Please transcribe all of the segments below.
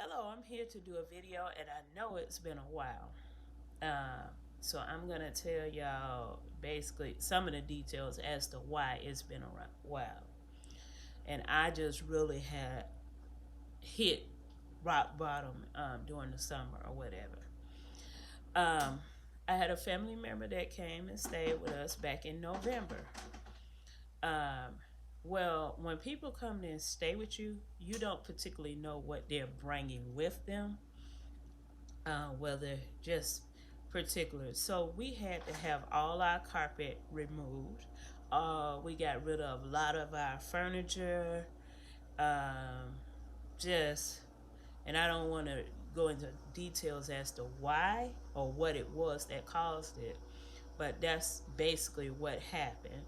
Hello, I'm here to do a video and I know it's been a while. Uh, so I'm going to tell y'all basically some of the details as to why it's been a while. And I just really had hit rock bottom during the summer or whatever. Um, I had a family member that came and stayed with us back in November. Um, well, when people come and stay with you, you don't particularly know what they're bringing with them, whether just particular. So we had to have all our carpet removed. We got rid of a lot of our furniture. Um, just, and I don't want to go into details as to why or what it was that caused it, but that's basically what happened.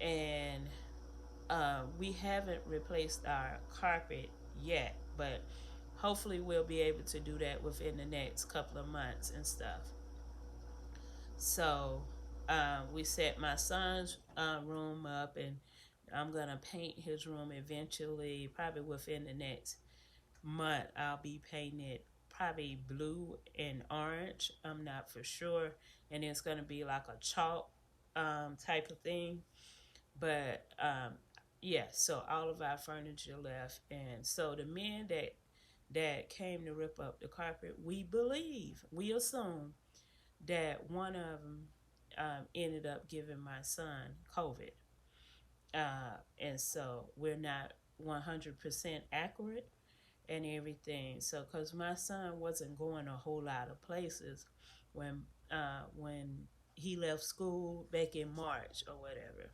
And we haven't replaced our carpet yet, but hopefully we'll be able to do that within the next couple of months and stuff. So we set my son's room up, and I'm gonna paint his room eventually. Probably within the next month, I'll be painting it probably blue and orange. I'm not for sure, and it's gonna be like a chalk type of thing. But yeah, so all of our furniture left, and so the men that came to rip up the carpet, we assume that one of them ended up giving my son COVID, and so we're not 100% accurate and everything. So, because my son wasn't going a whole lot of places when he left school back in March or whatever.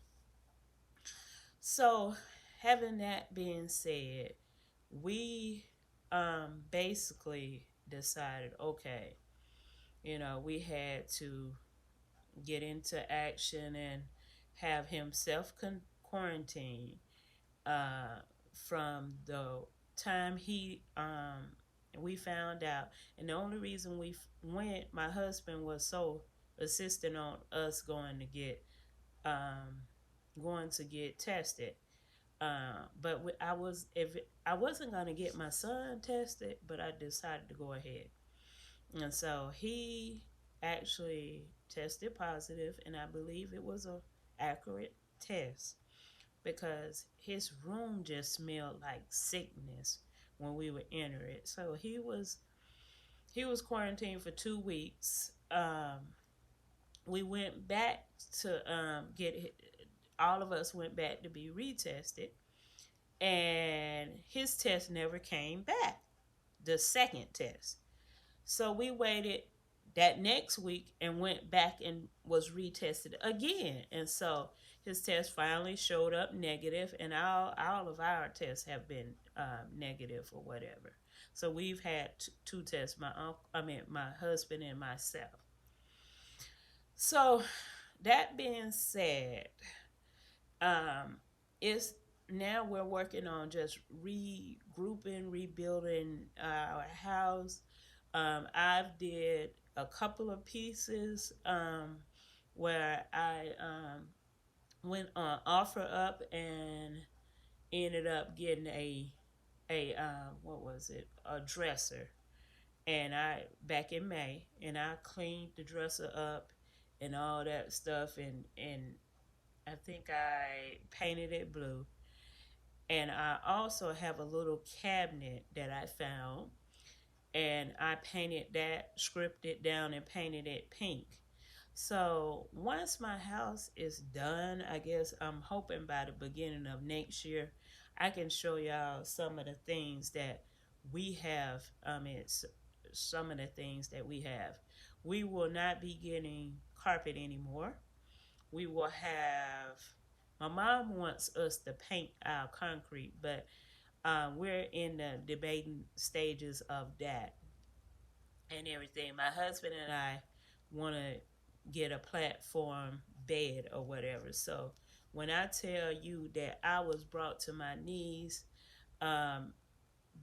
So, having that being said, we basically decided, okay, we had to get into action and have him self quarantine uh, from the time we found out. And the only reason we went, my husband was so insistent on us um, going to get tested. But I was if I wasn't gonna get my son tested, but I decided to go ahead, and so he actually tested positive, and I believe it was a accurate test because his room just smelled like sickness when we would enter it. So he was quarantined for 2 weeks. We went back to get all of us went back to be retested, and his test never came back, the second test. So we waited that next week and went back and was retested again. And so his test finally showed up negative, and all of our tests have been negative or whatever. So we've had two tests, my husband and myself. So that being said, um, it's now we're working on just regrouping, rebuilding our house. I've did a couple of pieces where I went on OfferUp and ended up getting a what was it, a dresser, and I back in May, and I cleaned the dresser up and all that stuff, and I think I painted it blue. And I also have a little cabinet that I found, and I painted that, scripted down, and painted it pink. So once my house is done, I guess I'm hoping by the beginning of next year, I can show y'all some of the things that we have. It's some of the things that we have. We will not be getting carpet anymore. We will have. My mom wants us to paint our concrete, but we're in the debating stages of that and everything. My husband and I want to get a platform bed or whatever. So when I tell you that I was brought to my knees, um,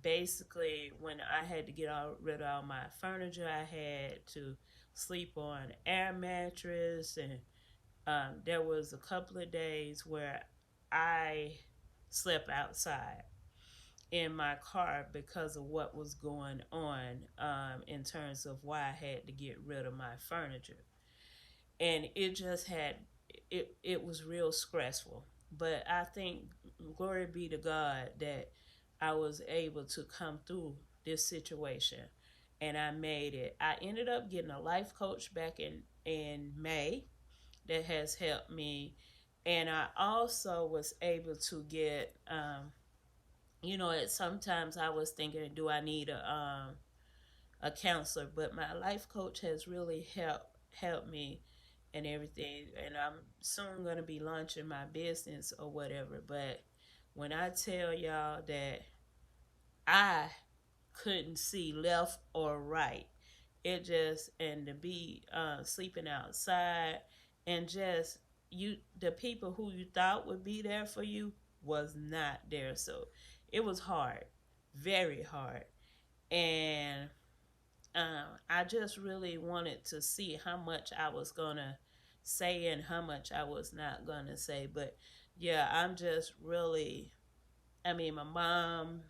basically when I had to get rid of all my furniture, I had to sleep on an air mattress, and there was a couple of days where I slept outside. in my car because of what was going on, in terms of why I had to get rid of my furniture. And it just had, it was real stressful. But I think, glory be to God, that I was able to come through this situation, and I made it. I ended up getting a life coach back in May that has helped me. And I also was able to get, sometimes I was thinking, do I need a counselor? But my life coach has really helped me and everything. And I'm soon gonna be launching my business or whatever. But when I tell y'all that I couldn't see left or right, it just, and to be sleeping outside, and just, the people who you thought would be there for you was not there. So it was hard, very hard. And I just really wanted to see how much I was gonna say and how much I was not gonna say. But yeah, I'm just really, I mean, my mom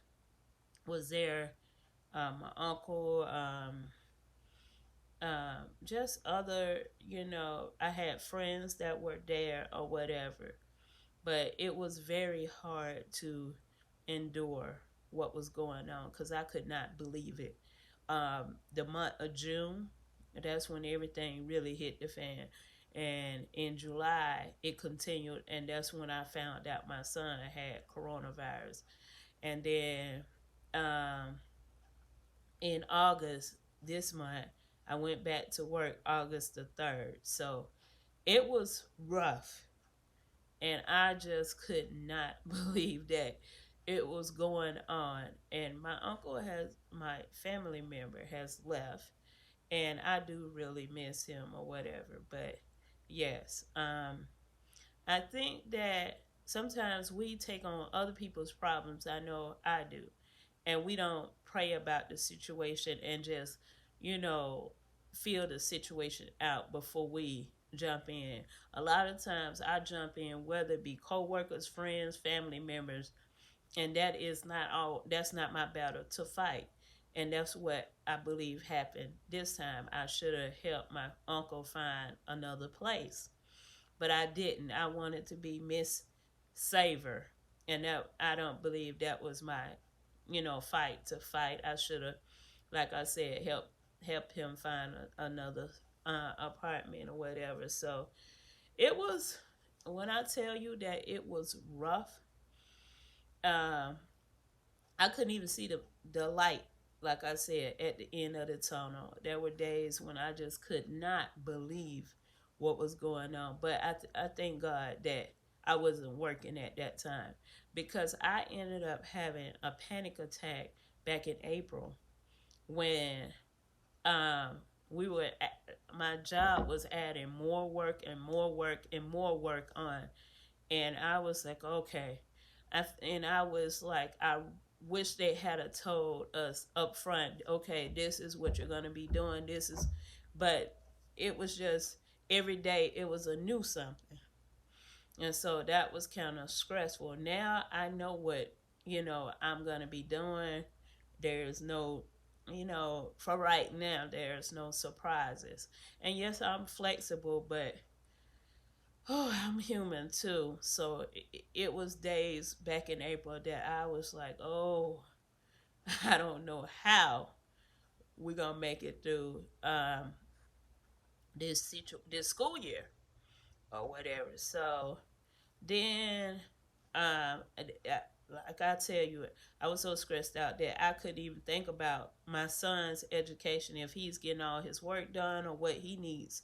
was there, my uncle, just other, I had friends that were there or whatever. But it was very hard to endure what was going on because I could not believe it. The month of June, that's when everything really hit the fan. And in July, it continued, and that's when I found out my son had coronavirus. And then, um, in August this month, I went back to work August the 3rd. So it was rough, and I just could not believe that it was going on. And my uncle has, my family member has left, and I do really miss him or whatever. But yes, I think that sometimes we take on other people's problems. I know I do, and we don't pray about the situation and just, you know, feel the situation out before we jump in. A lot of times I jump in, whether it be co-workers, friends, family members, and that is not all, that's not my battle to fight. And that's what I believe happened this time. I should have helped my uncle find another place, but I didn't. I wanted to be Miss Saver, and that, I don't believe that was my, fight to fight. I should have, like I said, help him find another apartment or whatever. So it was, when I tell you that it was rough, um, I couldn't even see the light. Like I said, at the end of the tunnel, there were days when I just could not believe what was going on. But I thank God that I wasn't working at that time, because I ended up having a panic attack back in April when, um, we were my job was adding more work and more work and more work on, and I was like, okay. And I was like, I wish they had a told us up front, okay, this is what you're gonna be doing. This is, but it was just, every day it was a new something, and so that was kind of stressful. Now I know what, I'm gonna be doing. There's no, for right now, there's no surprises. And yes, I'm flexible, but oh, I'm human too. So it was days back in April that I was like, oh, I don't know how we're gonna make it through, this school year or whatever. So then, like I tell you, I was so stressed out that I couldn't even think about my son's education, if he's getting all his work done or what he needs,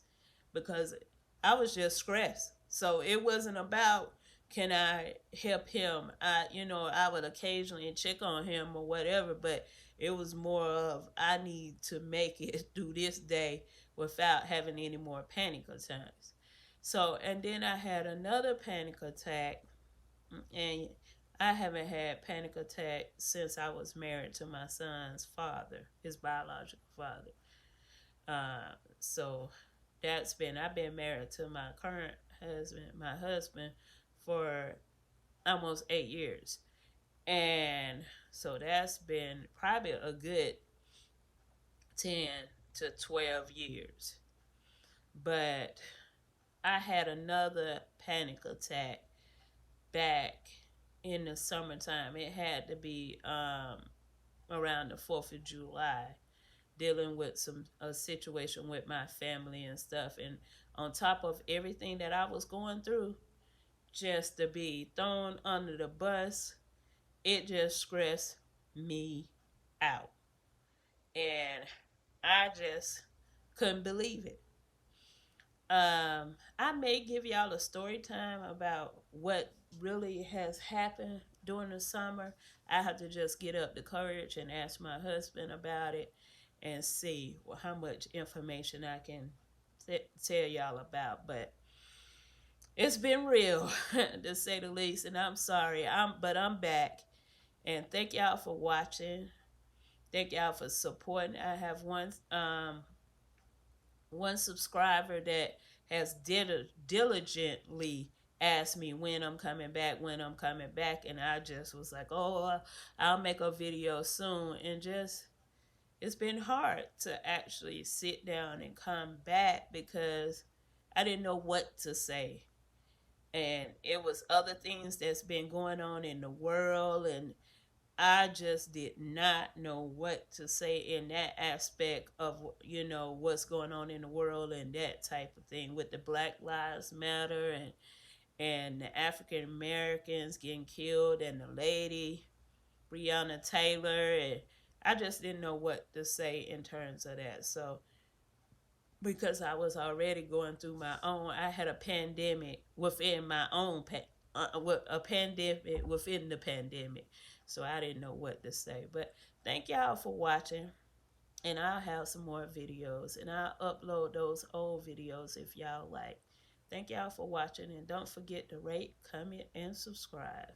because I was just stressed. So it wasn't about, can I help him. I would occasionally check on him or whatever, but it was more of, I need to make it through this day without having any more panic attacks. So, and then I had another panic attack, and I haven't had panic attack since I was married to my son's father, his biological father. So I've been married to my current husband, for almost 8 years. And So that's been probably a good 10 to 12 years. But I had another panic attack back in the summertime. It had to be around the 4th of July, dealing with some a situation with my family and stuff. And on top of everything that I was going through, just to be thrown under the bus, it just stressed me out. And I just couldn't believe it. I may give y'all a story time about what really has happened during the summer. I have to just get up the courage and ask my husband about it and see how much information I can tell y'all about. But it's been real, to say the least, and I'm sorry. I'm back, and thank y'all for watching. Thank y'all for supporting. I have one subscriber that has diligently asked me when I'm coming back, and I just was like, oh, I'll make a video soon, and just it's been hard to actually sit down and come back because I didn't know what to say. And it was other things that's been going on in the world, and I just did not know what to say in that aspect of, what's going on in the world and that type of thing with the Black Lives Matter and the African Americans getting killed and the lady Breonna Taylor, and I just didn't know what to say in terms of that. So because I was already going through I had a pandemic within my own a pandemic within the pandemic, so I didn't know what to say. But thank y'all for watching, and I'll have some more videos, and I'll upload those old videos if y'all like. Thank y'all for watching, and don't forget to rate, comment, and subscribe.